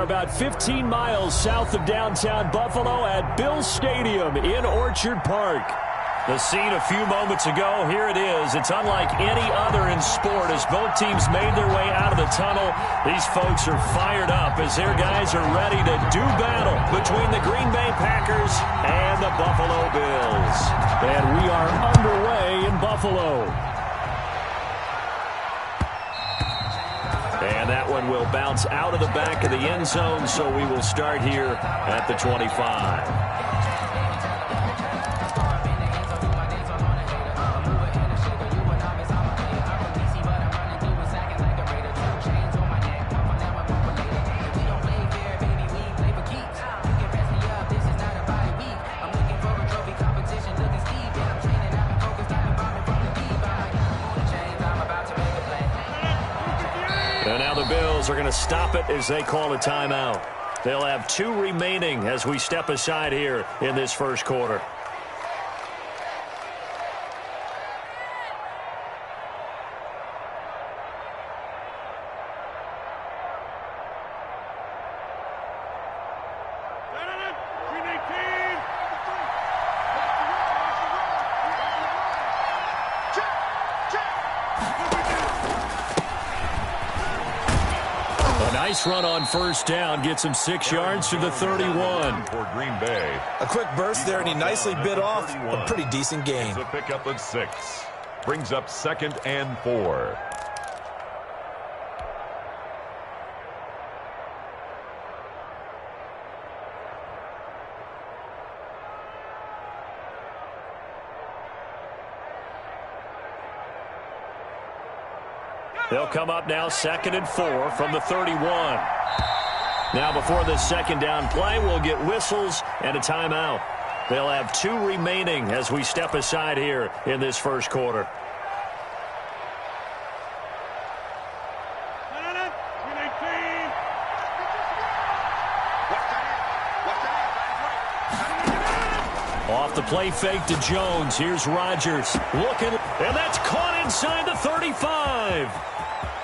are about 15 miles south of downtown Buffalo at Bills Stadium in Orchard Park. The scene a few moments ago, here it is. It's unlike any other in sport as both teams made their way out of the tunnel. These folks are fired up as their guys are ready to do battle between the Green Bay Packers and the Buffalo Bills. And we are underway in Buffalo. And that one will bounce out of the back of the end zone, so we will start here at the 25. Are going to stop it as they call a timeout. They'll have 2 remaining as we step aside here in this first quarter. Nice run on first down. Gets him 6 yards to the 31. For Green Bay. A quick burst there, and he nicely bit off a pretty decent gain. A pickup of 6. Brings up 2nd and 4. They'll come up now 2nd and 4 from the 31. Now before the second down play, we'll get whistles and a timeout. They'll have 2 remaining as we step aside here in this first quarter. Off the play fake to Jones. Here's Rodgers looking, and that's caught inside the 35.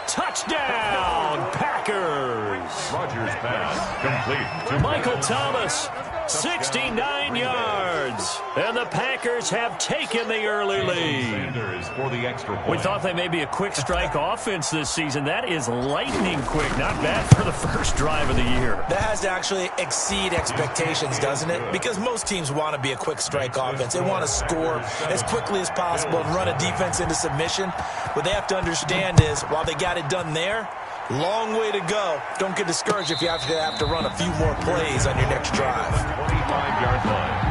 Touchdown, Packers. Rodgers pass complete to Michael Thomas, 69 yards. And the Packers have taken the early lead. For the extra point. We thought they may be a quick strike offense this season. That is lightning quick. Not bad for the first drive of the year. That has to actually exceed expectations, doesn't it? Because most teams want to be a quick strike offense. They want to score as quickly as possible and run a defense into submission. What they have to understand is, while they got it done there, long way to go. Don't get discouraged if you have to run a few more plays on your next drive. 25-yard line.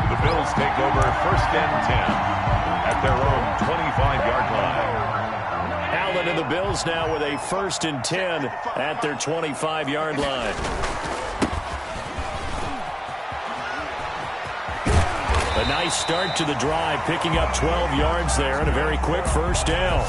The Bills take over 1st and 10 at their own 25-yard line. Allen and the Bills now with a 1st and 10 at their 25-yard line. A nice start to the drive, picking up 12 yards there and a very quick first down.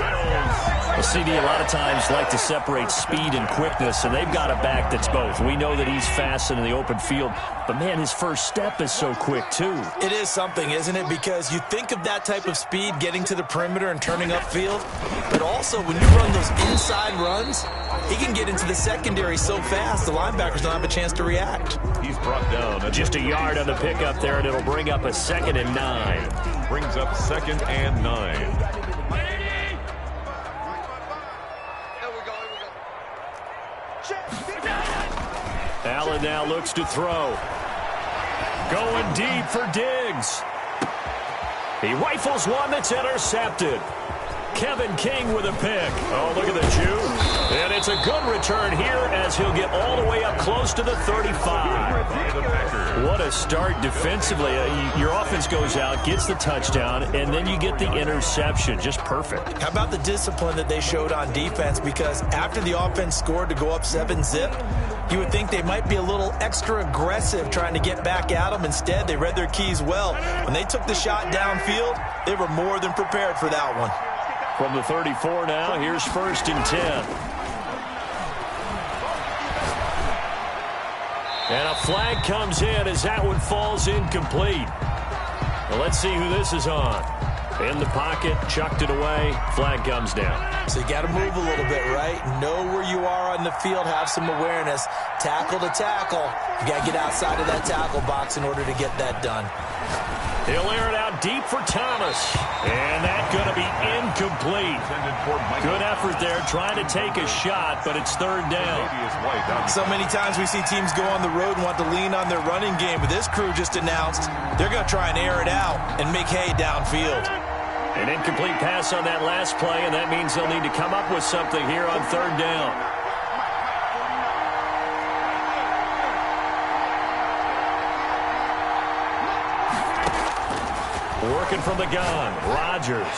The CD a lot of times like to separate speed and quickness, and they've got a back that's both. We know that he's fast in the open field, but man, his first step is so quick too. It is something, isn't it? Because you think of that type of speed getting to the perimeter and turning upfield, but also when you run those inside runs, he can get into the secondary so fast the linebackers don't have a chance to react. He's brought down just a yard on the pickup there, and it'll bring up a 2nd and 9. Brings up 2nd and 9. Allen now looks to throw. Going deep for Diggs. He rifles one that's intercepted. Kevin King with a pick. Oh, look at the Jew. And it's a good return here as he'll get all the way up close to the 35. What a start defensively. Your offense goes out, gets the touchdown, and then you get the interception. Just perfect. How about the discipline that they showed on defense? Because after the offense scored to go up 7-zip, you would think they might be a little extra aggressive trying to get back at them. Instead, they read their keys well. When they took the shot downfield, they were more than prepared for that one. From the 34 now, here's 1st and 10. And a flag comes in as that one falls incomplete. Well, let's see who this is on. In the pocket, chucked it away, flag comes down. So you got to move a little bit, right? Know where you are on the field, have some awareness. Tackle to tackle. You got to get outside of that tackle box in order to get that done. He'll air it out deep for Thomas. And that's going to be incomplete. Good effort there trying to take a shot, but it's third down. So many times we see teams go on the road and want to lean on their running game, but this crew just announced they're going to try and air it out and make hay downfield. An incomplete pass on that last play, and that means they'll need to come up with something here on third down. Working from the gun, Rodgers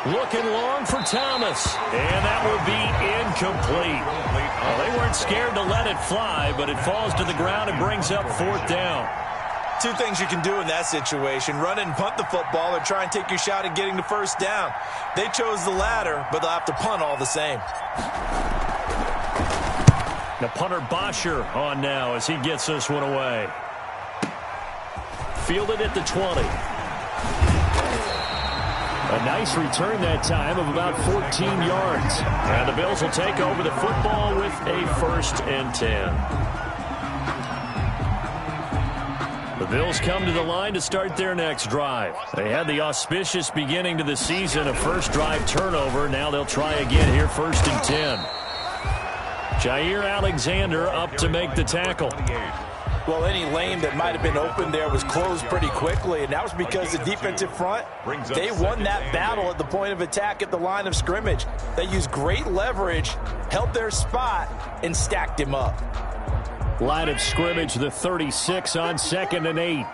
looking long for Thomas, and that will be incomplete. Well, they weren't scared to let it fly, but it falls to the ground and brings up fourth down. Two things you can do in that situation: run and punt the football, or try and take your shot at getting the first down. They chose the latter, but they'll have to punt all the same. The punter Bosher on now as he gets this one away. Fielded at the 20. A nice return that time of about 14 yards. And the Bills will take over the football with a 1st and 10. The Bills come to the line to start their next drive. They had the auspicious beginning to the season, a first drive turnover. Now they'll try again here, 1st and 10. Jair Alexander up to make the tackle. Well, any lane that might have been open there was closed pretty quickly, and that was because the defensive front, they won that battle at the point of attack at the line of scrimmage. They used great leverage, held their spot, and stacked him up. Line of scrimmage, the 36 on 2nd and 8.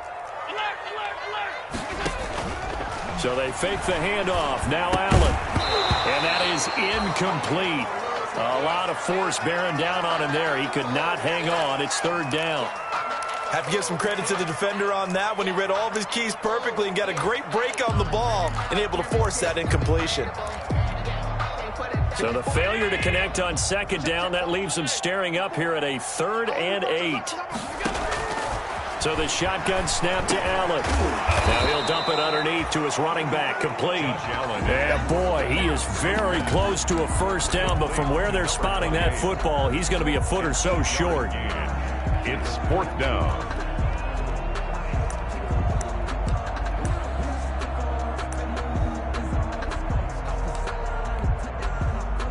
So they fake the handoff. Now Allen. And that is incomplete. A lot of force bearing down on him there. He could not hang on. It's 3rd down. Have to give some credit to the defender on that when he read all of his keys perfectly and got a great break on the ball and able to force that incompletion. So the failure to connect on 2nd down, that leaves them staring up here at a 3rd and 8. So the shotgun snap to Allen. Now he'll dump it underneath to his running back, complete. Yeah, boy, he is very close to a 1st down, but from where they're spotting that football, he's going to be a foot or so short. It's 4th down.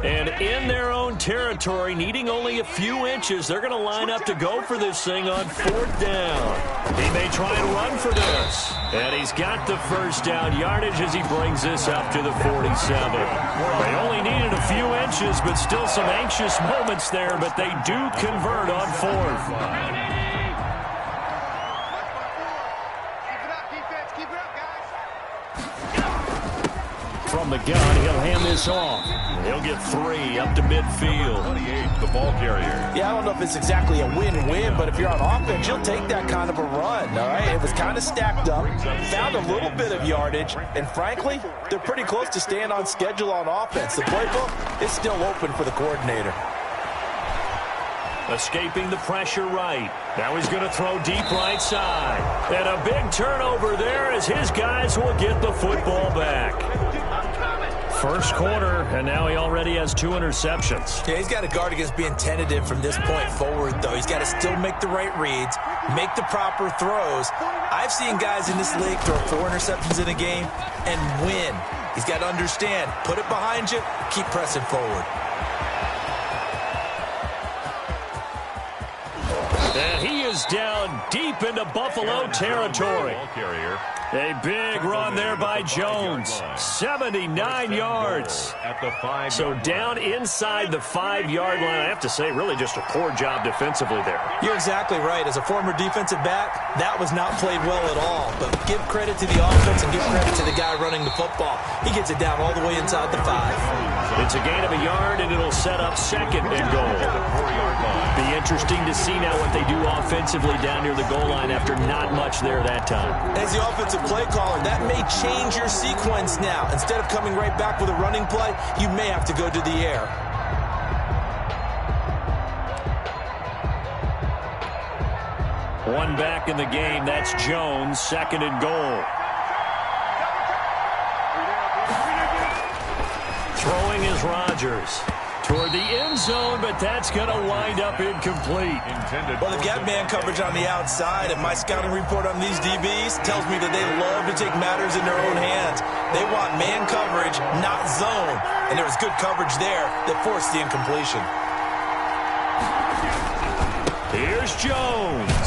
And in their own territory, needing only a few inches, they're going to line up to go for this thing on 4th down. He may try and run for this. And he's got the 1st down yardage as he brings this up to the 47. They only needed a few inches, but still some anxious moments there, but they do convert on 4th. From the gun, he'll hand this off. He'll get 3 up to midfield. 28, the ball carrier. Yeah, I don't know if it's exactly a win-win, but if you're on offense, you'll take that kind of a run, all right? It was kind of stacked up, found a little bit of yardage, and frankly, they're pretty close to staying on schedule on offense. The playbook is still open for the coordinator. Escaping the pressure right. Now he's going to throw deep right side. And a big turnover there as his guys will get the football back. 1st quarter, and now he already has 2 interceptions. Yeah, he's got to guard against being tentative from this point forward, though. He's got to still make the right reads, make the proper throws. I've seen guys in this league throw 4 interceptions in a game and win. He's got to understand, put it behind you, keep pressing forward. And he is down deep into Buffalo territory. A big run there by Jones. 79 yards. So down inside the 5-yard line. I have to say, really just a poor job defensively there. You're exactly right. As a former defensive back, that was not played well at all. But give credit to the offense and give credit to the guy running the football. He gets it down all the way inside the 5. It's a gain of a yard, and it'll set up 2nd and goal. Be interesting to see now what they do offensively down near the goal line after not much there that time. As the offensive play caller, that may change your sequence now. Instead of coming right back with a running play, you may have to go to the air. One back in the game. That's Jones, 2nd and goal. Throwing is Rodgers. Toward the end zone, but that's going to wind up incomplete. Well, they've got man coverage on the outside, and my scouting report on these DBs tells me that they love to take matters in their own hands. They want man coverage, not zone. And there was good coverage there that forced the incompletion. Here's Jones.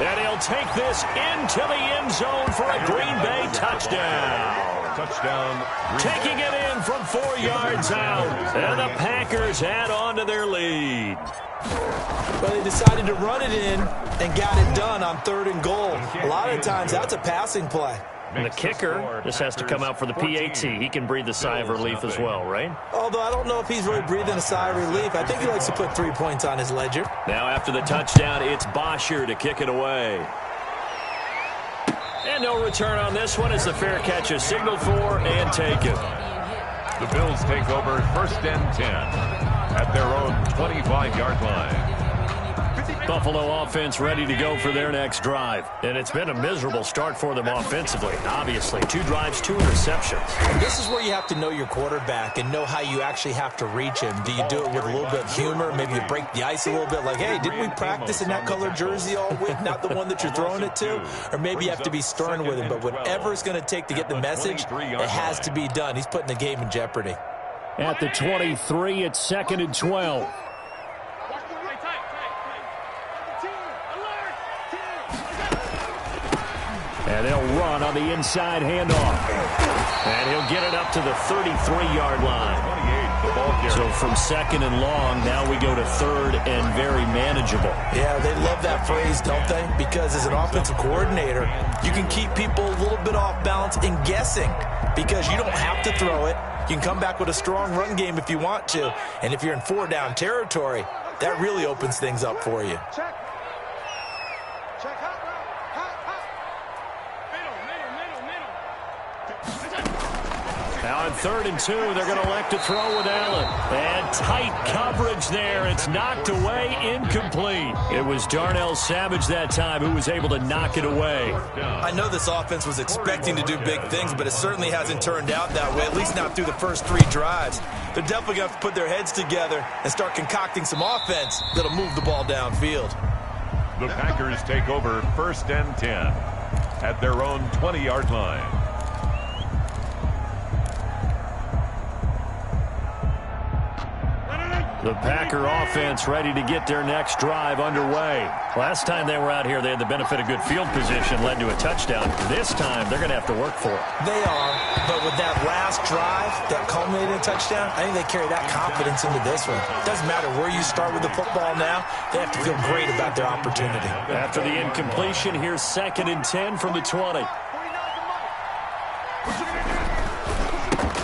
And he'll take this into the end zone for a Green Bay touchdown. Touchdown. Taking it in from 4 yards out. And the Packers add on to their lead. But they decided to run it in and got it done on 3rd and goal. A lot of times that's a passing play. And the kicker just has to come out for the PAT. He can breathe a sigh of relief as well, right? Although I don't know if he's really breathing a sigh of relief. I think he likes to put 3 points on his ledger. Now after the touchdown, it's Bosher to kick it away. And no return on this one as the fair catch is signaled for and taken. The Bills take over 1st and 10 at their own 25-yard line. Buffalo offense ready to go for their next drive. And it's been a miserable start for them offensively. Obviously, 2 drives, 2 interceptions. And this is where you have to know your quarterback and know how you actually have to reach him. Do you do it with a little bit of humor? Maybe you break the ice a little bit like, hey, didn't we practice in that color jersey all week? Not the one that you're throwing it to? Or maybe you have to be stern with him. But whatever it's going to take to get the message, it has to be done. He's putting the game in jeopardy. At the 23, it's 2nd and 12. And they'll run on the inside handoff. And he'll get it up to the 33-yard line. So from 2nd and long, now we go to 3rd and very manageable. Yeah, they love that phrase, don't they? Because as an offensive coordinator, you can keep people a little bit off balance and guessing because you don't have to throw it. You can come back with a strong run game if you want to. And if you're in 4-down territory, that really opens things up for you. Now on 3rd and 2, they're going to elect to throw with Allen. And tight coverage there. It's knocked away, incomplete. It was Darnell Savage that time who was able to knock it away. I know this offense was expecting to do big things, but it certainly hasn't turned out that way, at least not through the first 3 drives. They're definitely going to have to put their heads together and start concocting some offense that'll move the ball downfield. The Packers take over 1st and 10 at their own 20-yard line. The Packer offense ready to get their next drive underway. Last time they were out here, they had the benefit of good field position, led to a touchdown. This time, they're going to have to work for it. They are, but with that last drive that culminated in a touchdown, I think they carry that confidence into this one. Doesn't matter where you start with the football now, they have to feel great about their opportunity. After the incompletion, here's 2nd and 10 from the 20.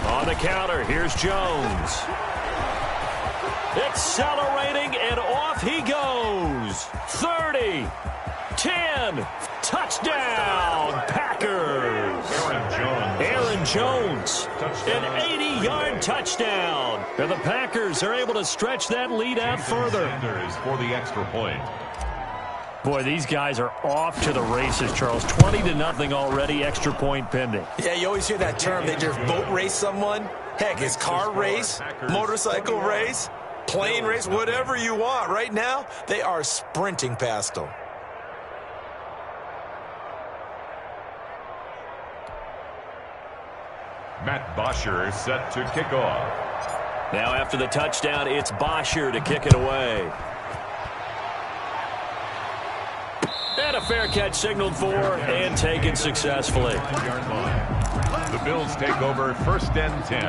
On the counter, here's Jones. Accelerating, and off he goes. 30, 10, touchdown, Packers. Aaron Jones, an 80-yard touchdown. And the Packers are able to stretch that lead out further. For the extra point. Boy, these guys are off to the races, Charles. 20-0 already, extra point pending. Yeah, you always hear that term. They just boat race someone. Heck, it's car race, motorcycle race, plane race, whatever you want. Right now, they are sprinting past them. Matt Bosher set to kick off. Now after the touchdown, it's Bosher to kick it away. And a fair catch signaled for and taken successfully. The Bills take over 1st and 10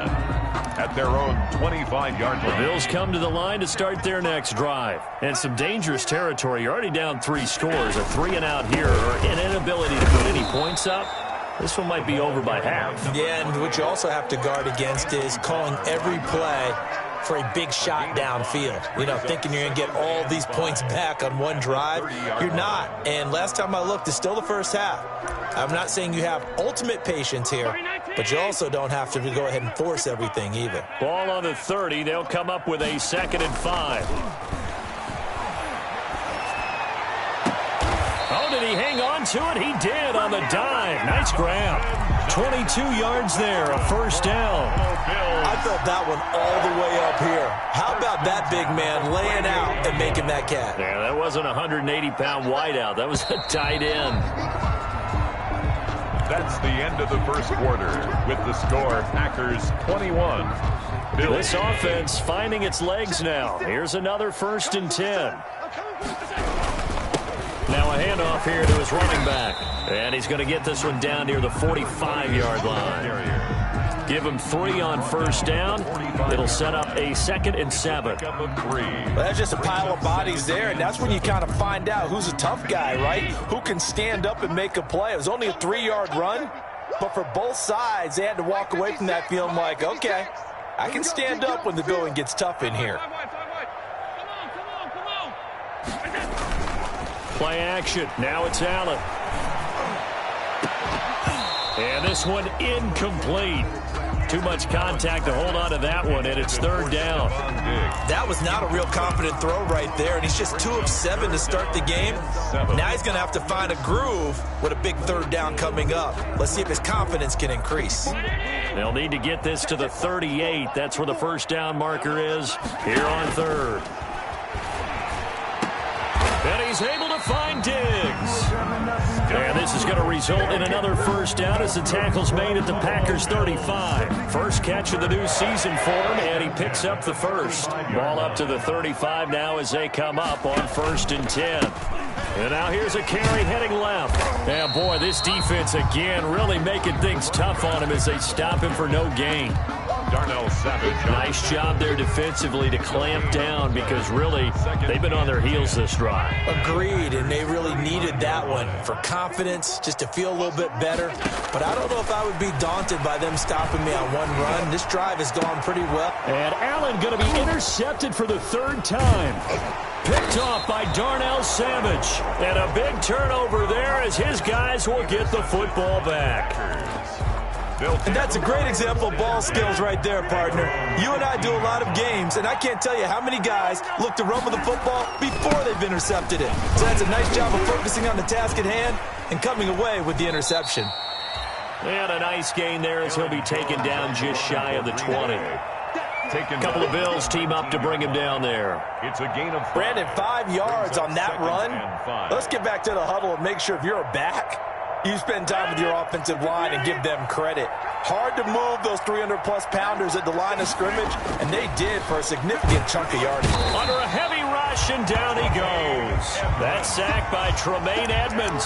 at their own 25-yard line. The Bills come to the line to start their next drive. And some dangerous territory. You're already down 3 scores. A 3-and-out here or an inability to put any points up. This one might be over by half. Yeah, and what you also have to guard against is calling every play for a big shot downfield. You know, thinking you're going to get all these points back on one drive. You're not. And last time I looked, it's still the first half. I'm not saying you have ultimate patience here, but you also don't have to go ahead and force everything either. Ball on the 30. They'll come up with a 2nd and 5. Oh, Did he hang on to it? He did on the dive. Nice grab. 22 yards there, a first down. I felt that one all the way up here. How about that big man laying out and making that catch? Yeah, that wasn't a 180-pound wideout. That was a tight end. That's the end of the first quarter with the score Packers 21. This offense finding its legs now. Here's another 1st and 10. Now a handoff here to his running back. And he's going to get this one down near the 45-yard line. Give him 3 on first down. It'll set up a 2nd and 7. Well, that's just a pile of bodies there, and that's when you kind of find out who's a tough guy, right? Who can stand up and make a play. It was only a 3-yard run, but for both sides, they had to walk away from that feeling like, okay, I can stand up when the going gets tough in here. Play action. Now it's Allen. And this one incomplete. Too much contact to hold on to that one, and it's 3rd down. That was not a real confident throw right there, and he's just 2 of 7 to start the game. Now he's going to have to find a groove with a big 3rd down coming up. Let's see if his confidence can increase. They'll need to get this to the 38. That's where the first down marker is here on 3rd. And he's able to find Diggs. And this is going to result in another first down as the tackle's made at the Packers 35. First catch of the new season for him, and he picks up the first. Ball up to the 35 now as they come up on 1st and 10. And now here's a carry heading left. And boy, this defense again really making things tough on him as they stop him for no gain. Nice job there defensively to clamp down because really they've been on their heels this drive. Agreed, and they really needed that one for confidence, just to feel a little bit better. But I don't know if I would be daunted by them stopping me on one run. This drive has gone pretty well. And Allen going to be intercepted for the 3rd time. Picked off by Darnell Savage. And a big turnover there as his guys will get the football back. And that's a great example of ball skills right there, partner. You and I do a lot of games, and I can't tell you how many guys look to run with the football before they've intercepted it. So that's a nice job of focusing on the task at hand and coming away with the interception. And a nice gain there as he'll be taken down just shy of the 20. A couple of Bills team up to bring him down there. It's a gain of 5. Brandon, 5 yards on that run. Let's get back to the huddle and make sure if you're a back, you spend time with your offensive line and give them credit. Hard to move those 300-plus pounders at the line of scrimmage, and they did for a significant chunk of yardage. Under a heavy rush, and down he goes. That sack by Tremaine Edmonds.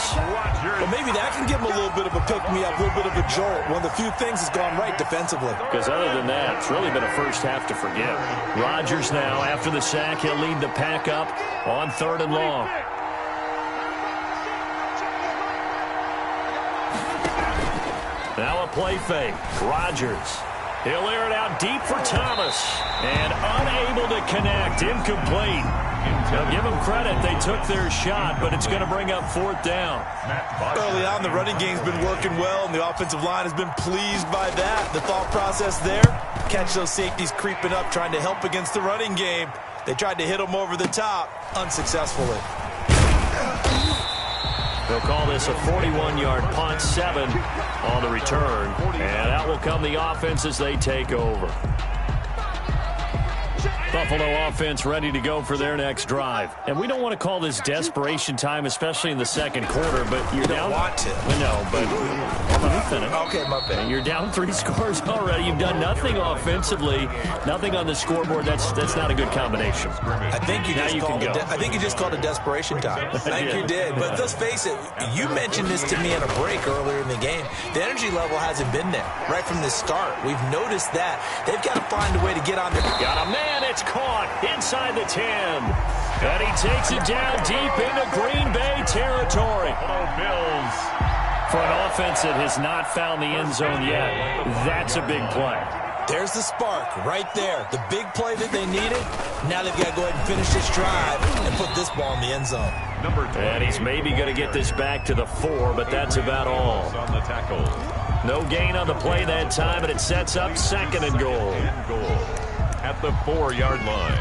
Well, maybe that can give him a little bit of a pick-me-up, a little bit of a jolt. One of the few things that's gone right defensively. Because other than that, it's really been a first half to forget. Rodgers now, after the sack, he'll lead the pack up on 3rd and long. Now a play fake. Rodgers. He'll air it out deep for Thomas. And unable to connect. Incomplete. They'll give them credit. They took their shot, but it's going to bring up 4th down. Early on, the running game's been working well, and the offensive line has been pleased by that. The thought process there, catch those safeties creeping up, trying to help against the running game. They tried to hit them over the top, unsuccessfully. They'll call this a 41-yard punt, 7 on the return. And out will come the offense as they take over. Buffalo offense ready to go for their next drive. And we don't want to call this desperation time, especially in the 2nd quarter, but you're down. Don't want to. No, but let me finish. Okay, my bad. You're down 3 scores already. You've done nothing offensively, nothing on the scoreboard. That's not a good combination. I think you just called it desperation time. I think you did. But let's face it, you mentioned this to me in a break earlier in the game. The energy level hasn't been there right from the start. We've noticed that. They've got to find a way to get on there. Got a man. It's caught inside the 10. And he takes it down deep into Green Bay territory. Bills. For an offense that has not found the end zone yet, that's a big play. There's the spark right there. The big play that they needed. Now they've got to go ahead and finish this drive and put this ball in the end zone. And he's maybe going to get this back to the 4, but that's about all. On the tackle. No gain on the play that time, and it sets up 2nd and goal. At the 4-yard line.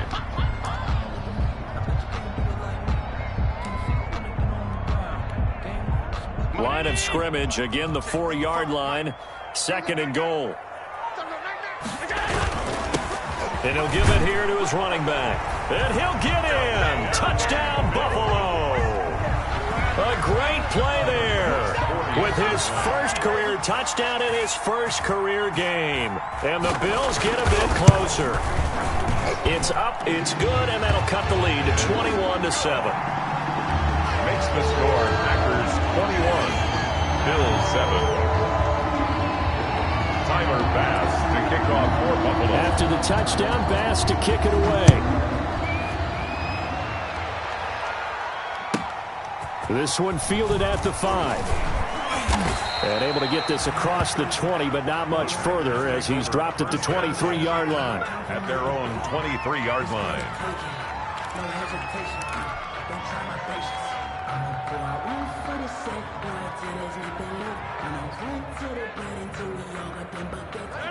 Line of scrimmage, again the 4-yard line. 2nd and goal. And he'll give it here to his running back. And he'll get in. Touchdown, Buffalo. A great play there with his first career touchdown in his first career game. And the Bills get a bit closer. It's up, it's good, and that'll cut the lead to 21-7. Makes the score Packers 21, Bills 7. Tyler Bass to kick off for Buffalo. After the touchdown, Bass to kick it away. This one fielded at the 5. And able to get this across the 20, but not much further as he's dropped it to 23-yard line. At their own 23-yard line.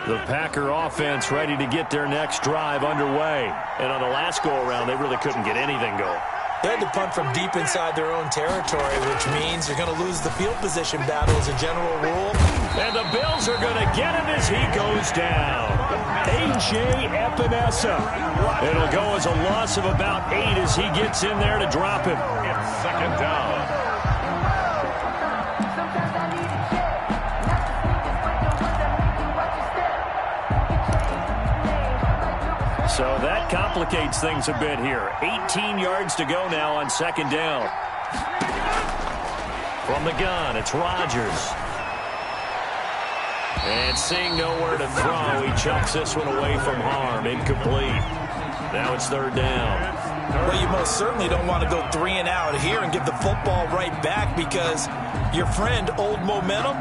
The Packer offense ready to get their next drive underway. And on the last go-around, they really couldn't get anything going. They had to punt from deep inside their own territory, which means you're going to lose the field position battle as a general rule. And the Bills are going to get him as he goes down. A.J. Epinesa. It'll go as a loss of about 8 as he gets in there to drop him. It's 2nd down. So that complicates things a bit here. 18 yards to go now on 2nd down. From the gun, it's Rodgers. And seeing nowhere to throw, he chucks this one away from harm. Incomplete. Now it's 3rd down. Well, you most certainly don't want to go 3 and out here and give the football right back because your friend, Old Momentum,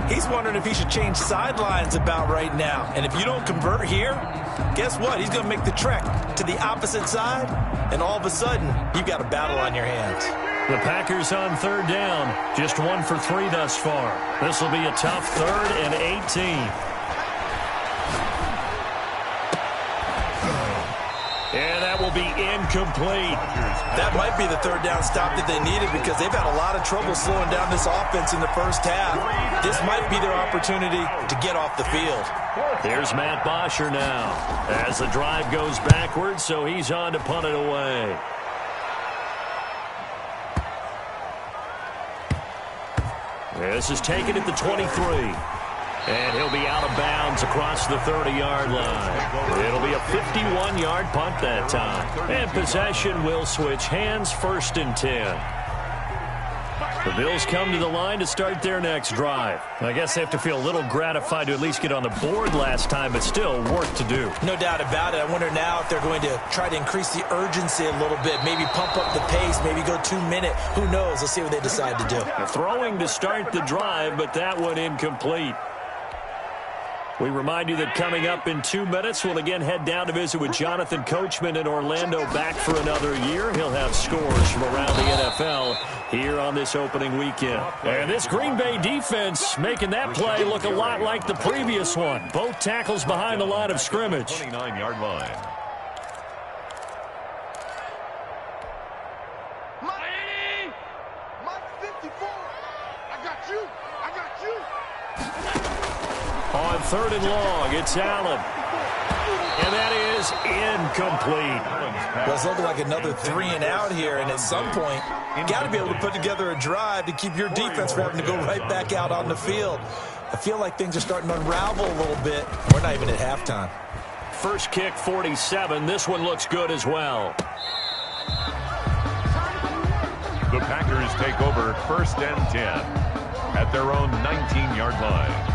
he's wondering if he should change sidelines about right now. And if you don't convert here, guess what? He's going to make the trek to the opposite side, and all of a sudden, you've got a battle on your hands. The Packers on 3rd down, just 1 for 3 thus far. This will be a tough 3rd and 18. And that will be incomplete. That might be the 3rd down stop that they needed because they've had a lot of trouble slowing down this offense in the first half. This might be their opportunity to get off the field. Here's Matt Bosher now as the drive goes backwards, so he's on to punt it away. This is taken at the 23. And he'll be out of bounds across the 30-yard line. It'll be a 51-yard punt that time. And possession will switch hands, 1st and 10. The Bills come to the line to start their next drive. I guess they have to feel a little gratified to at least get on the board last time, but still work to do. No doubt about it. I wonder now if they're going to try to increase the urgency a little bit, maybe pump up the pace, maybe go 2-minute. Who knows? Let's see what they decide to do. Throwing to start the drive, but that one incomplete. We remind you that coming up in 2 minutes, we'll again head down to visit with Jonathan Coachman in Orlando, back for another year. He'll have scores from around the NFL here on this opening weekend. And this Green Bay defense making that play look a lot like the previous one. Both tackles behind the line of scrimmage. 29-yard line. On 3rd and long, it's Allen. And that is incomplete. Well, it's looking like another 3 and out here, and at some point, you got to be able to put together a drive to keep your defense from having to go right back out on the field. I feel like things are starting to unravel a little bit. We're not even at halftime. First kick, 47. This one looks good as well. The Packers take over 1st and 10 at their own 19-yard line.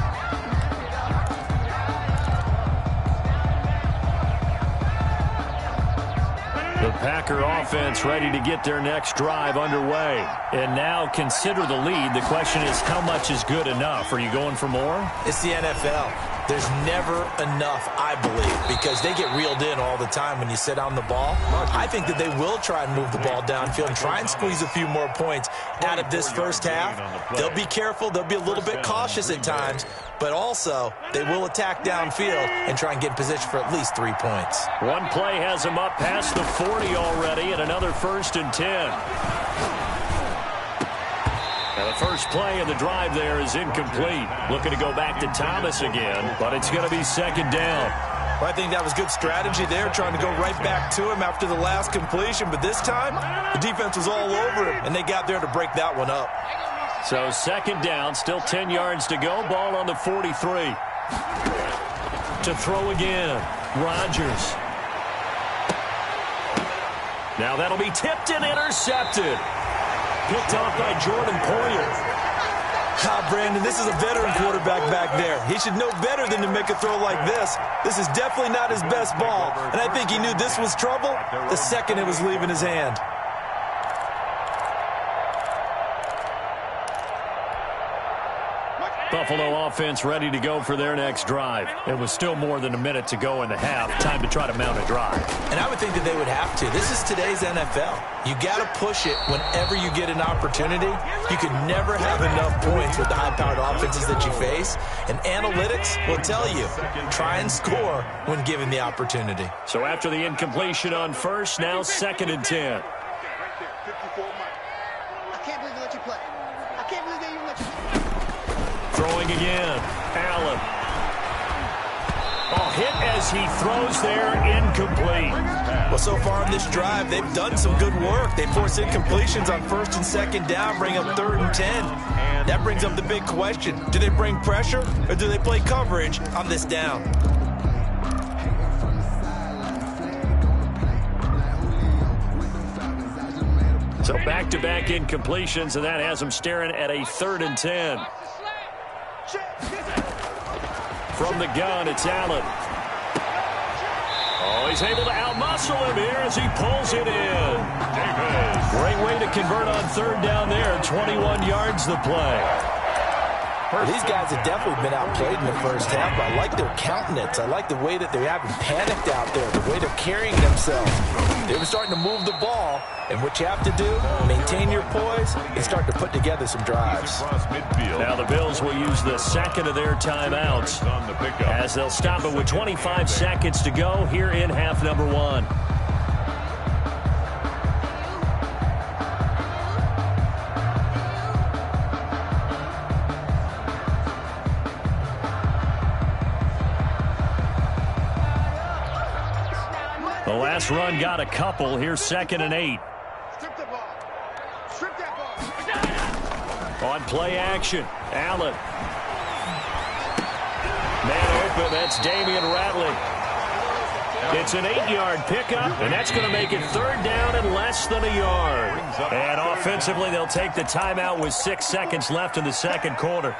The Packer offense ready to get their next drive underway. And now consider the lead. The question is, how much is good enough? Are you going for more? It's the NFL. There's never enough, I believe, because they get reeled in all the time when you sit on the ball. I think that they will try and move the ball downfield and try and squeeze a few more points out of this first half. They'll be careful. They'll be a little bit cautious at times, but also they will attack downfield and try and get in position for at least 3 points. One play has them up past the 40 already, and another 1st and 10. Now the first play of the drive there is incomplete. Looking to go back to Thomas again, but it's going to be second down. Well, I think that was good strategy there, trying to go right back to him after the last completion. But this time, the defense was all over him, and they got there to break that one up. So second down, still 10 yards to go. Ball on the 43. To throw again, Rodgers. Now that'll be tipped and intercepted. Picked off by Jordan Poyer. Brandon, this is a veteran quarterback back there. He should know better than to make a throw like this. This is definitely not his best ball, and I think he knew this was trouble the second it was leaving his hand. Buffalo offense ready to go for their next drive. It was still more than a minute to go in the half. Time to try to mount a drive. And I would think that they would have to. This is today's NFL. You got to push it whenever you get an opportunity. You can never have enough points with the high-powered offenses that you face. And analytics will tell you, try and score when given the opportunity. So after the incompletion on first, now second and 10. I can't believe they let you play. I can't believe they even let you play. Throwing again, Allen. Oh, hit as he throws there, incomplete. Well, so far in this drive, they've done some good work. They force incompletions on first and second down, bring up third and 10. That brings up the big question. Do they bring pressure, or do they play coverage on this down? So back-to-back incompletions, and that has them staring at a third and 10. From the gun, it's Allen. Oh, he's able to outmuscle him here as he pulls it in. Great way to convert on third down there. 21 yards the play. These guys have definitely been outplayed in the first half, but I like their countenance. I like the way that they haven't panicked out there, the way they're carrying themselves. They were starting to move the ball, and what you have to do, maintain your poise and start to put together some drives. Now the Bills will use the second of their timeouts as they'll stop it with 25 seconds to go here in half number one. The last run got a couple. Here's second and 8. Strip the ball. Strip that ball. On play action, Allen. Man open, that's Damian Ratley. It's an 8-yard pickup, and that's going to make it third down and less than a yard. And offensively, they'll take the timeout with 6 seconds left in the second quarter.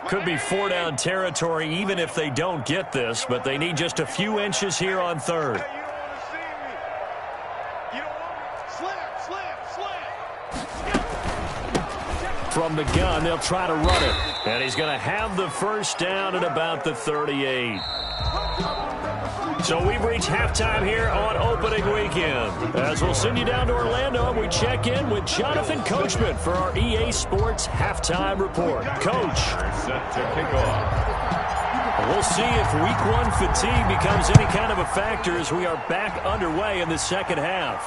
Could be 4-down territory even if they don't get this, but they need just a few inches here on third. From the gun, they'll try to run it. And he's going to have the first down at about the 38. So we've reached halftime here on opening weekend. As we'll send you down to Orlando, we check in with Jonathan Coachman for our EA Sports Halftime Report. Coach. Set to kick off. We'll see if week one fatigue becomes any kind of a factor as we are back underway in the second half.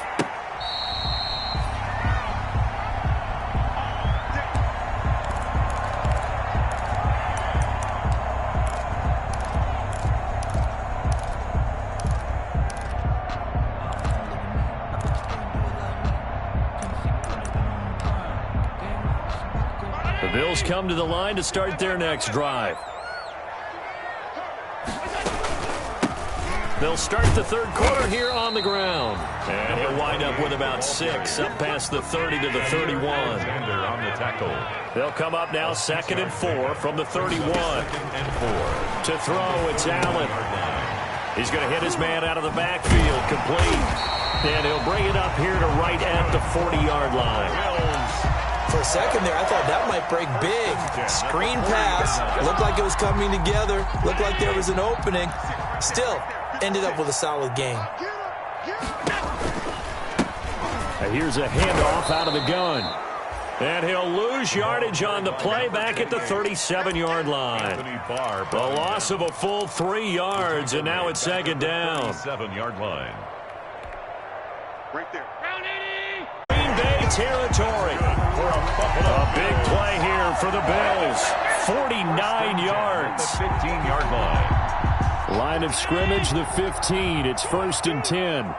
The Bills come to the line to start their next drive. They'll start the third quarter here on the ground. And he'll wind up with about 6, up past the 30 to the 31. On the tackle. They'll come up now second and 4 from the 31. To throw, it's Allen. He's going to hit his man out of the backfield, complete. And he'll bring it up here to right at the 40-yard line. For a second there, I thought that might break big. Screen pass. Looked like it was coming together. Looked like there was an opening. Still, ended up with a solid game. Here's a handoff out of the gun. And he'll lose yardage on the play back at the 37-yard line. A loss of a full 3 yards, and now it's 2nd down. 37-yard line. Right there. Green Bay territory. A big play here for the Bills. 49 yards. The 15-yard line. Line of scrimmage, the 15. It's 1st and 10.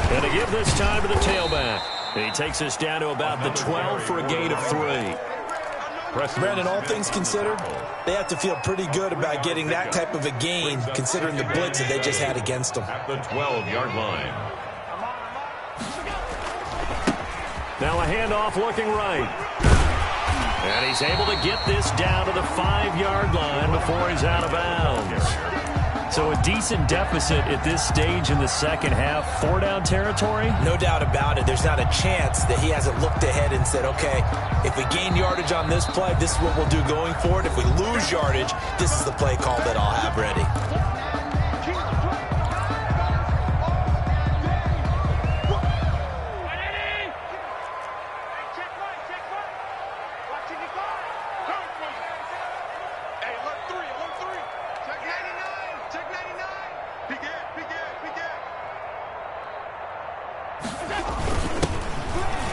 And to give this time to the tailback. He takes us down to about the 12 for a gain of 3. Brandon, all things considered, they have to feel pretty good about getting that type of a gain, considering the blitz that they just had against them. At the 12-yard line. Now a handoff looking right. And he's able to get this down to the 5-yard line before he's out of bounds. So a decent deficit at this stage in the second half. 4-down territory? No doubt about it. There's not a chance that he hasn't looked ahead and said, okay, if we gain yardage on this play, this is what we'll do going forward. If we lose yardage, this is the play call that I'll have ready.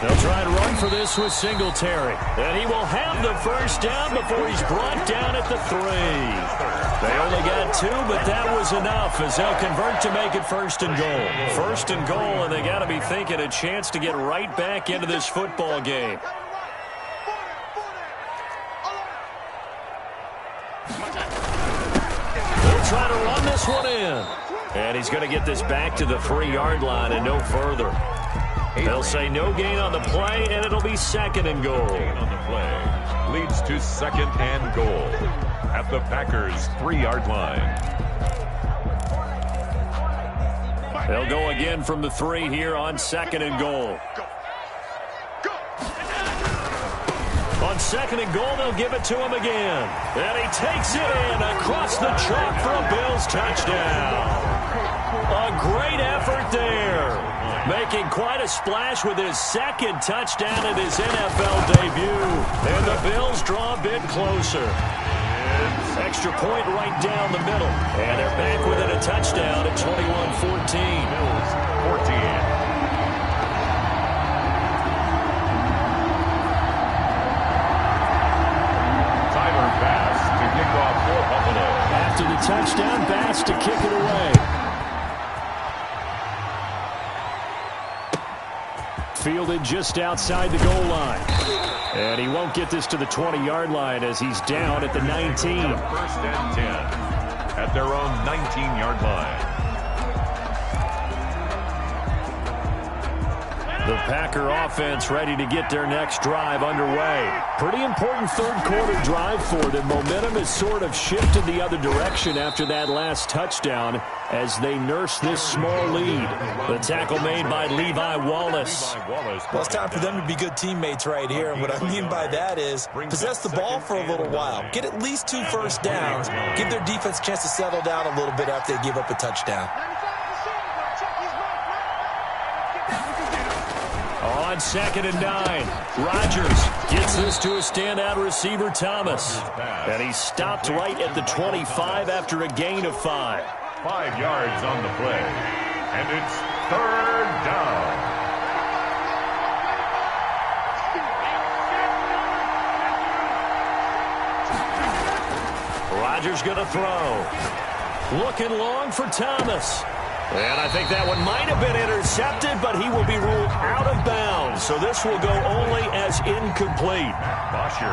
They'll try and run for this with Singletary. And he will have the first down before he's brought down at the 3. They only got 2, but that was enough as they'll convert to make it 1st and goal. 1st and goal, and they got to be thinking a chance to get right back into this football game. They'll try to run this one in. And he's going to get this back to the 3-yard line and no further. They'll say no gain on the play, and it'll be 2nd and goal. Gain on the play leads to 2nd and goal at the Packers' 3-yard line. They'll go again from the 3 here on 2nd and goal. On 2nd and goal, they'll give it to him again. And he takes it in across the chalk for a Bills touchdown. A great effort there. Making quite a splash with his 2nd touchdown at his NFL debut. And the Bills draw a bit closer. Extra point right down the middle. And they're back within a touchdown at 21-14. Bills 14. After the touchdown, Bass to kick it away. Fielded just outside the goal line. And he won't get this to the 20-yard line as he's down at the 19. 1st and 10 at their own 19-yard line. The Packer offense ready to get their next drive underway. Pretty important third-quarter drive for them. Momentum has sort of shifted the other direction after that last touchdown as they nurse this small lead. The tackle made by Levi Wallace. Well, it's time for them to be good teammates right here. And what I mean by that is possess the ball for a little while. Get at least 2 first downs. Give their defense a chance to settle down a little bit after they give up a touchdown. On 2nd and 9, Rodgers gets this to a standout receiver, Thomas. And he's stopped right at the 25 after a gain of 5. 5 yards on the play. And it's 3rd down. Rodgers going to throw. Looking long for Thomas. And I think that one might have been intercepted, but he will be ruled out of bounds. So this will go only as incomplete.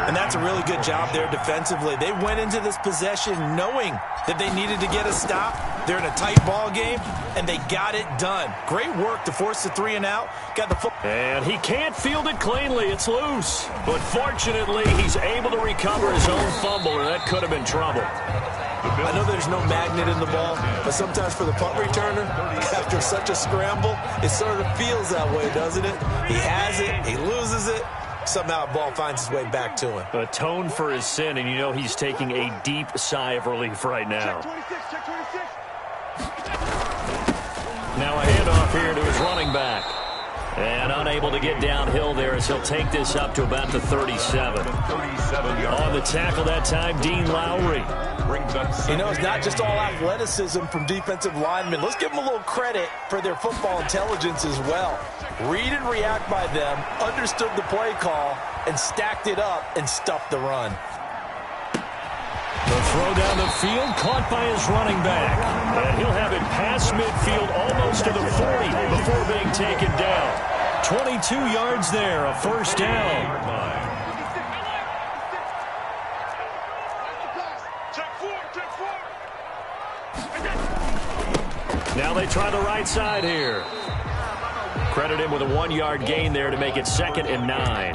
And that's a really good job there defensively. They went into this possession knowing that they needed to get a stop. They're in a tight ball game, and they got it done. Great work to force the 3 and out. Got the and he can't field it cleanly. It's loose. But fortunately, he's able to recover his own fumble, or that could have been trouble. I know there's no magnet in the ball, but sometimes for the punt returner, after such a scramble, it sort of feels that way, doesn't it? He has it, he loses it, somehow the ball finds its way back to him. Atone for his sin, and you know he's taking a deep sigh of relief right now. Now a handoff here to his running back. And unable to get downhill there as he'll take this up to about the 37. 37 yards. On the tackle that time, Dean Lowry. Brings up You know, it's not just all athleticism from defensive linemen. Let's give them a little credit for their football intelligence as well. Read and react by them, understood the play call, and stacked it up and stuffed the run. The throw down the field, caught by his running back. And he'll have it past midfield almost to the 40 before being taken down. 22 yards there, a first down. Now they try the right side here. Credit him with a 1-yard gain there to make it 2nd and 9.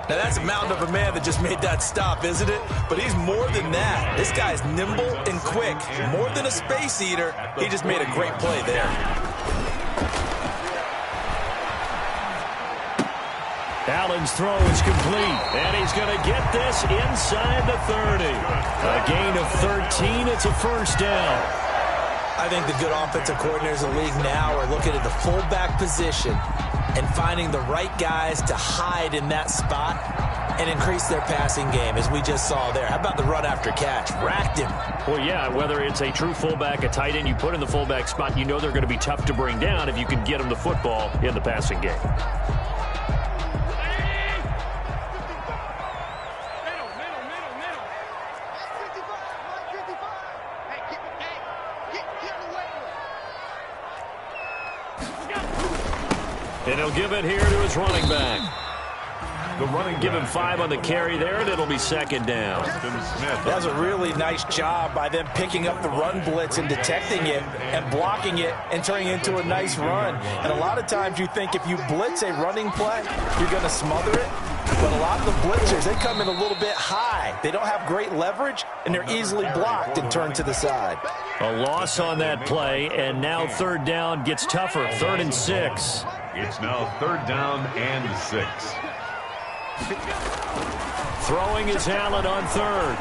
Now, that's a mountain of a man that just made that stop, isn't it? But he's more than that. This guy's nimble and quick. More than a space eater, he just made a great play there. Allen's throw is complete, and he's going to get this inside the 30. A gain of 13, it's a first down. I think the good offensive coordinators in the league now are looking at the fullback position and finding the right guys to hide in that spot and increase their passing game, as we just saw there. How about the run after catch? Racked him. Well, yeah, whether it's a true fullback, a tight end, you put in the fullback spot, you know they're going to be tough to bring down if you can get them the football in the passing game. And he'll give it here to his running back. The running Give him 5 on the carry there, and it'll be 2nd down. That was a really nice job by them picking up the run blitz and detecting it and blocking it and turning it into a nice run. And a lot of times you think if you blitz a running play, you're going to smother it. But a lot of the blitzers, they come in a little bit high. They don't have great leverage, and they're easily blocked and turned to the side. A loss on that play, and now 3rd down gets tougher, 3rd and 6. It's now 3rd down and 6. Throwing is Allen on 3rd.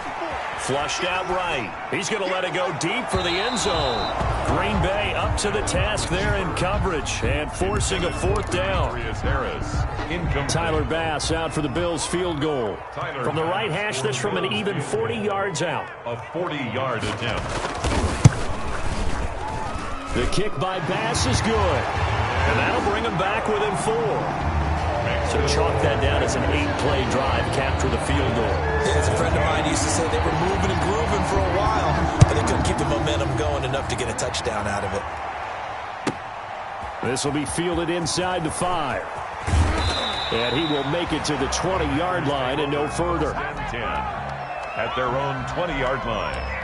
Flushed out right. He's going to let it go deep for the end zone. Green Bay up to the task there in coverage and forcing a 4th down. Tyler Bass out for the Bills field goal. From the right hash, this from an even 40 yards out. A 40-yard attempt. The kick by Bass is good. And that'll bring him back within 4. So chalk that down as an 8-play drive, capture the field goal. Yeah, as a friend of mine used to say, they were moving and grooving for a while, but they couldn't keep the momentum going enough to get a touchdown out of it. This will be fielded inside the 5. And he will make it to the 20-yard line and no further. 10 at their own 20-yard line.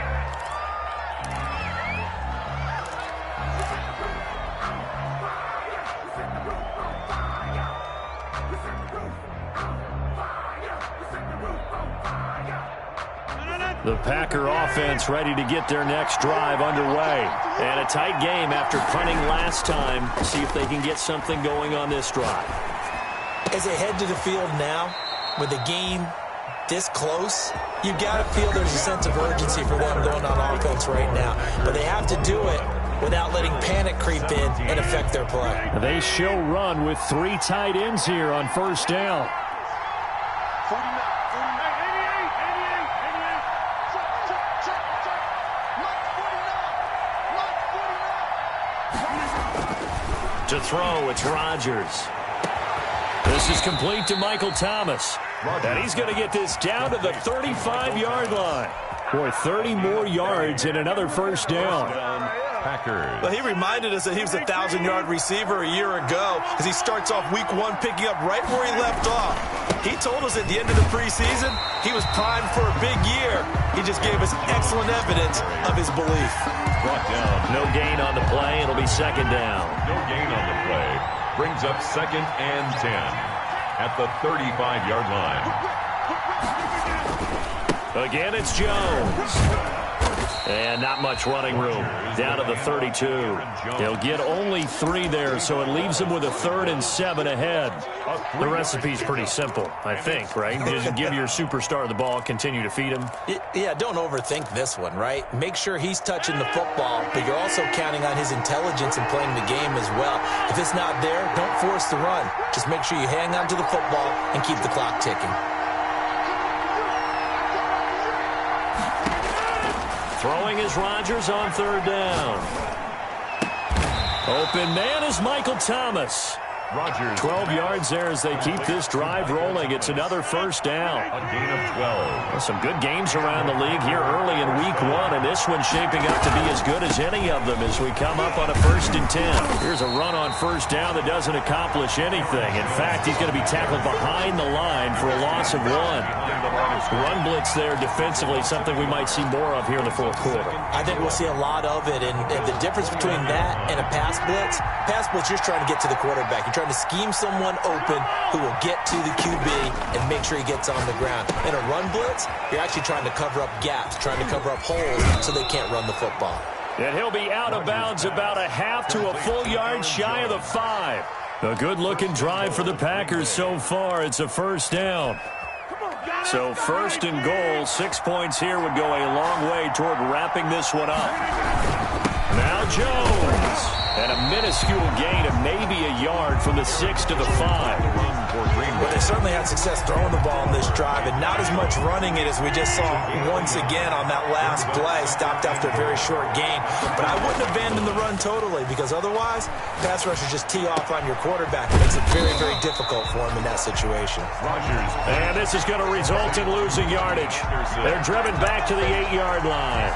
The Packer offense ready to get their next drive underway. And a tight game after punting last time. See if they can get something going on this drive. As they head to the field now, with the game this close, you've got to feel there's a sense of urgency for them going on offense right now. But they have to do it without letting panic creep in and affect their play. They show run with 3 tight ends here on 1st down. To throw, it's Rodgers. This is complete to Michael Thomas. And he's going to get this down to the 35-yard line. Boy, 30 more yards and another first down. Packers. Well, he reminded us that he was a 1,000-yard receiver a year ago as he starts off week 1 picking up right where he left off. He told us at the end of the preseason he was primed for a big year. He just gave us excellent evidence of his belief. Brought down. No gain on the play. It'll be 2nd down. No gain on the play. Brings up 2nd and 10 at the 35-yard line. Again, it's Jones. And not much running room. Down to the 32. They'll get only 3 there, so it leaves them with a 3rd and 7 ahead. The recipe's pretty simple, I think, right? Just give your superstar the ball, continue to feed him. Yeah, don't overthink this one, right? Make sure he's touching the football, but you're also counting on his intelligence in playing the game as well. If it's not there, don't force the run. Just make sure you hang on to the football and keep the clock ticking. Throwing is Rodgers on 3rd down. Open man is Michael Thomas. Rodgers. 12 yards there as they keep this drive rolling. It's another 1st down. A gain of 12. Well, some good games around the league here early in week 1, and this one's shaping up to be as good as any of them as we come up on a 1st and 10. Here's a run on 1st down that doesn't accomplish anything. In fact, he's going to be tackled behind the line for a loss of 1. Run blitz there defensively, something we might see more of here in the 4th quarter. I think we'll see a lot of it, and the difference between that and a pass blitz, you're just trying to get to the quarterback. You're trying to scheme someone open who will get to the QB and make sure he gets on the ground. In a run blitz, you're actually trying to cover up gaps, trying to cover up holes so they can't run the football. And he'll be out of bounds about a half to a full yard shy of the 5. A good-looking drive for the Packers so far. It's a 1st down. So 1st and goal, 6 points here would go a long way toward wrapping this one up. Now Jones. And a minuscule gain of maybe a yard from the 6 to the 5. Well, they certainly had success throwing the ball in this drive, and not as much running it as we just saw once again on that last play. Stopped after a very short gain. But I wouldn't abandon the run totally, because otherwise, pass rushers just tee off on your quarterback. It makes it very, very difficult for him in that situation. Rodgers. And this is going to result in losing yardage. They're driven back to the 8-yard line.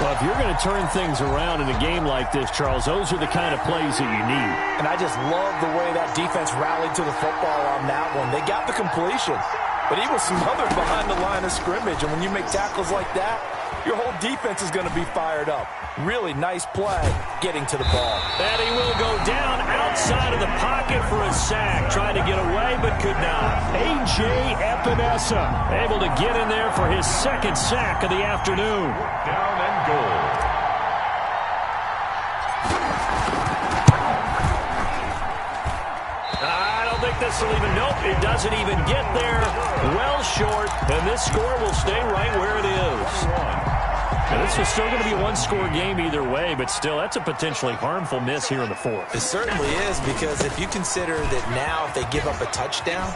Well, if you're going to turn things around in a game like this, Charles, those are the kind of plays that you need. And I just love the way that defense rallied to the football on that one. They got the completion, but he was smothered behind the line of scrimmage. And when you make tackles like that, your whole defense is going to be fired up. Really nice play getting to the ball. And he will go down outside of the pocket for a sack. Tried to get away, but could not. A.J. Epinesa able to get in there for his 2nd sack of the afternoon. Down and goal. I don't think this will even, nope, it doesn't even get there. Well short, and this score will stay right where it is. And this is still going to be a 1-score game either way, but still, that's a potentially harmful miss here in the 4th. It certainly is, because if you consider that now if they give up a touchdown,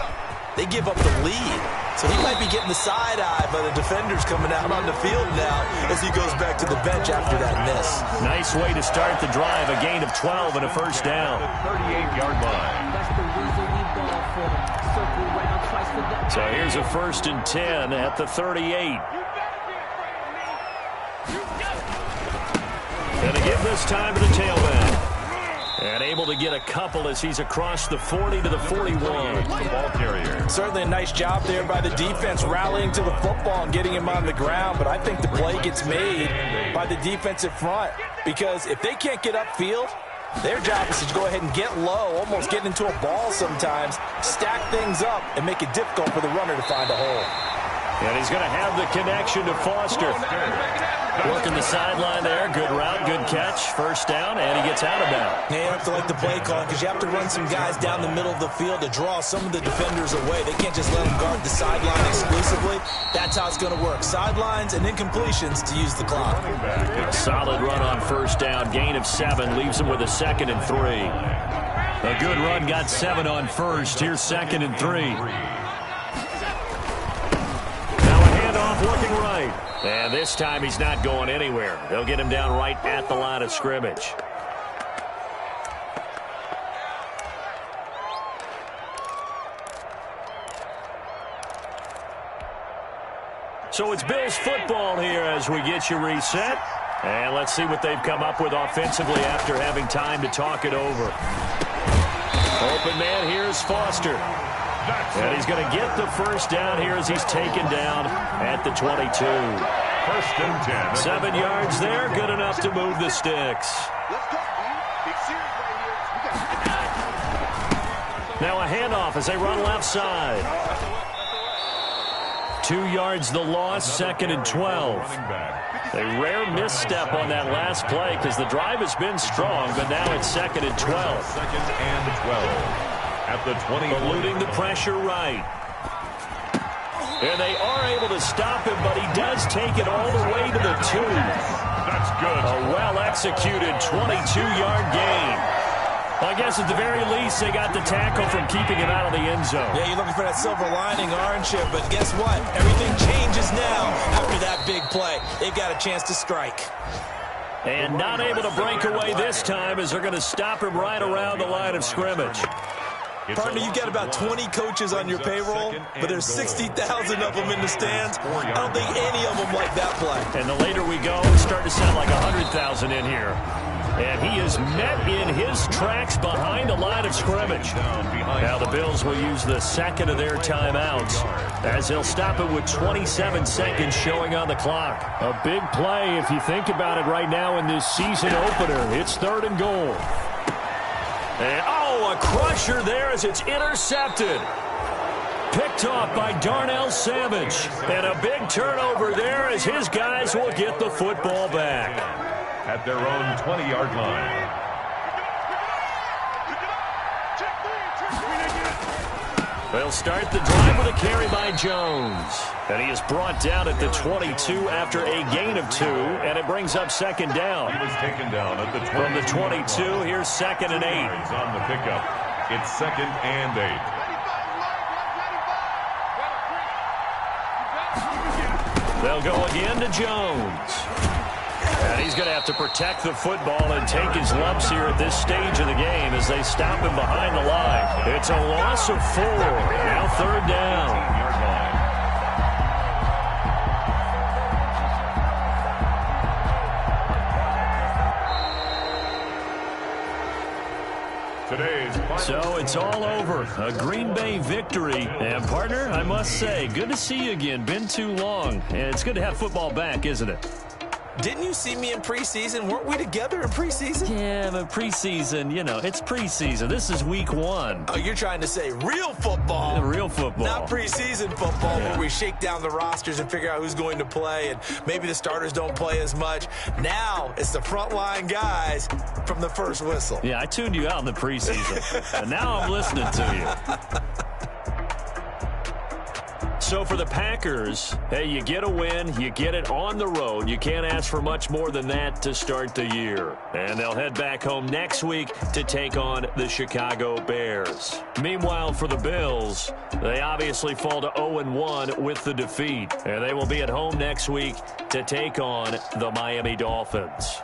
they give up the lead. So he might be getting the side eye by the defenders coming out on the field now as he goes back to the bench after that miss. Nice way to start the drive, a gain of 12 and a 1st down. 38-yard line. So here's a 1st and 10 at the 38. And to give this time to the tailback. And able to get a couple as he's across the 40 to the 41. The ball carrier. Certainly a nice job there by the defense rallying to the football and getting him on the ground. But I think the play gets made by the defensive front, because if they can't get upfield, their job is to go ahead and get low, almost get into a ball sometimes, stack things up, and make it difficult for the runner to find a hole. And he's going to have the connection to Foster. Working the sideline there. Good route, good catch. 1st down, and he gets out of bounds. Yeah, you have to like the play calling, because you have to run some guys down the middle of the field to draw some of the defenders away. They can't just let them guard the sideline exclusively. That's how it's going to work. Sidelines and incompletions to use the clock. A solid run on 1st down. Gain of 7. Leaves him with a 2nd and 3. A good run got 7 on 1st. Here's 2nd and 3. Looking right. And this time he's not going anywhere. They'll get him down right at the line of scrimmage. So it's Bills football here as we get you reset. And let's see what they've come up with offensively after having time to talk it over. Open man, here's Foster. And he's going to get the 1st down here as he's taken down at the 22. 1st and 10. 7 yards there, good enough to move the sticks. Now a handoff as they run left side. 2 yards the loss, 2nd and 12. A rare misstep on that last play because the drive has been strong, but now it's 2nd and 12. 2nd and 12 at the 20. Eluding the pressure right. And they are able to stop him, but he does take it all the way to the 2. That's good. A well-executed 22-yard gain. Well, I guess at the very least, they got the tackle from keeping him out of the end zone. Yeah, you're looking for that silver lining, aren't you? But guess what? Everything changes now after that big play. They've got a chance to strike. And not able to break away this time as they're going to stop him right around the line of scrimmage. Partner, you've got about 20 coaches on your payroll, but there's 60,000 of them in the stands. I don't think any of them like that play. And the later we go, it's starting to sound like 100,000 in here. And he is met in his tracks behind the line of scrimmage. Now the Bills will use the 2nd of their timeouts as they'll stop it with 27 seconds showing on the clock. A big play if you think about it right now in this season opener. It's 3rd and goal. And, oh, a crusher there as it's intercepted. Picked off by Darnell Savage. And a big turnover there as his guys will get the football back. At their own 20-yard line. They'll start the drive with a carry by Jones. And he is brought down at the 22 after a gain of 2, and it brings up 2nd down. He was taken down at the 22. From the 22, here's 2nd and 8. He's on the pickup. It's 2nd and 8. They'll go again to Jones. And he's going to have to protect the football and take his lumps here at this stage of the game as they stop him behind the line. It's a loss of 4. Now 3rd down. So it's all over. A Green Bay victory. And, partner, I must say, good to see you again. Been too long. And it's good to have football back, isn't it? Didn't you see me in preseason? Weren't we together in preseason? Yeah, but preseason, you know, it's preseason. This is week 1. Oh, you're trying to say real football. Real football. Not preseason football where we shake down the rosters and figure out who's going to play, and maybe the starters don't play as much. Now it's the frontline guys from the first whistle. Yeah, I tuned you out in the preseason, and now I'm listening to you. So for the Packers, hey, you get a win, you get it on the road. You can't ask for much more than that to start the year. And they'll head back home next week to take on the Chicago Bears. Meanwhile, for the Bills, they obviously fall to 0-1 with the defeat. And they will be at home next week to take on the Miami Dolphins.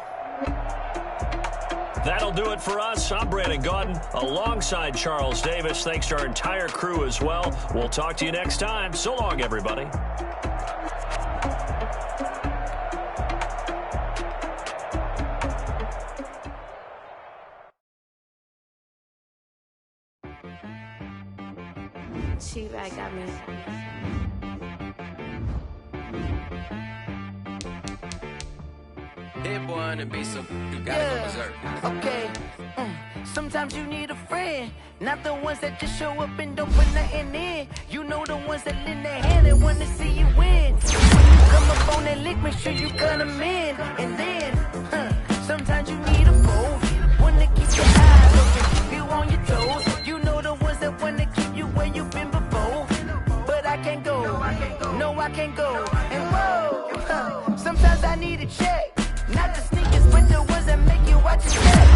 That'll do it for us. I'm Brandon Gaudin alongside Charles Davis. Thanks to our entire crew as well. We'll talk to you next time. So long, everybody. She-Bag got me. Dead boy on the beat, so you gotta go berserk. Okay. Sometimes you need a friend, not the ones that just show up and don't put nothing in. You know the ones that lend their hand and want to see you win. When you come up on that lick, make sure you cut them in. And then, sometimes you need a foe, one to keep your eyes open, keep you on your toes. You know the ones that want to keep you where you've been before. But I can't go, no I can't go. And whoa, sometimes I need a check. Not the sneakers, but the ones that make you watch your step.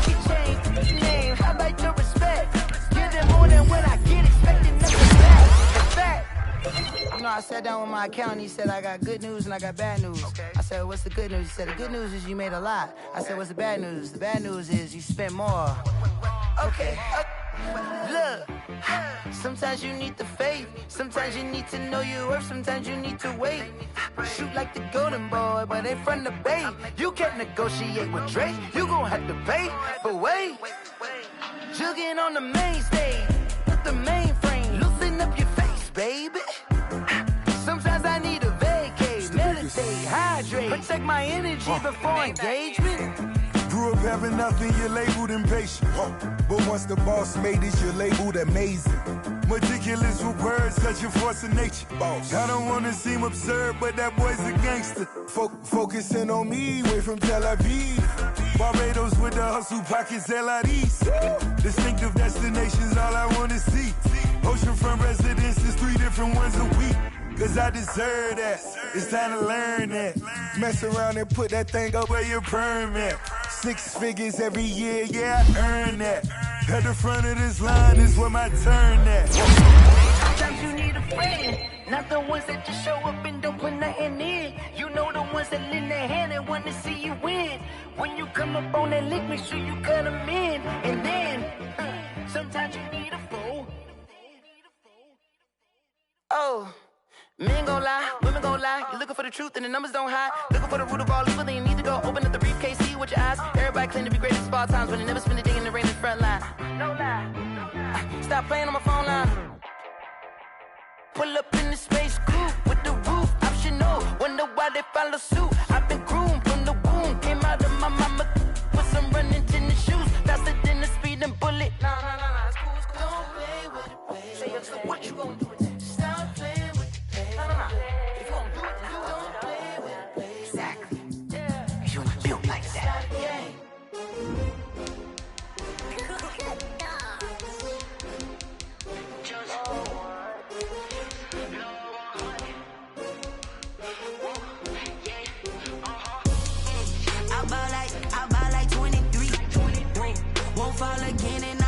Keep change, your name, how about your respect? Give them more than what I get, expecting nothing back. In fact, you know, I sat down with my accountant, he said I got good news and I got bad news. I said, what's the good news? He said, the good news is you made a lot. I said, what's the bad news? The bad news is you spent more. Okay. Look, sometimes you need the faith, sometimes you need to know your worth, sometimes you need to wait. Shoot like the golden boy, but they from the Bay. You can't negotiate with Drake, you gon' have to pay. But wait, jugging on the main stage, the mainframe, loosen up your face, baby. Sometimes I need a vacate, meditate, hydrate, protect my energy before engagement. Grew up having nothing, you're labeled impatient. But once the boss made it, you're labeled amazing. Meticulous with words, such a force of nature. I don't wanna seem absurd, but that boy's a gangster. Focusing on me, way from Tel Aviv. Barbados with the hustle pockets, LIDs. Distinctive destinations, all I wanna see. Oceanfront residences, 3 different ones a week. Cause I deserve that, it's time to learn that. Mess around and put that thing up where your perm at. 6 figures every year, yeah, I earn that. At the front of this line is where my turn at. Sometimes you need a friend, not the ones that just show up and don't put nothing in. You know the ones that lend their hand and want to see you win. When you come up on that lick, make sure you cut them in. And then, sometimes you need a foe. Oh. Men gon' lie, women gon' lie. You're looking for the truth and the numbers don't hide. Looking for the root of all evil, then you need to go open up the briefcase, see with your eyes. Everybody claim to be greatest of all times, but they never spend a day in the rain in the front line. No lie. Stop playing on my phone line. Pull up in the space coupe with the roof optional. Wonder why they follow suit. I've been groomed from the womb. Came out of my mama with some running tennis shoes. Faster than the speeding bullet. Nah, it's cool, it's cool. Don't play with it, baby. Say, so what you gonna do with that? Stop playing with it. If you don't do it, then don't play with it, baby. Exactly. Yeah. You ain't built like that. I ball like 23. Won't fall again and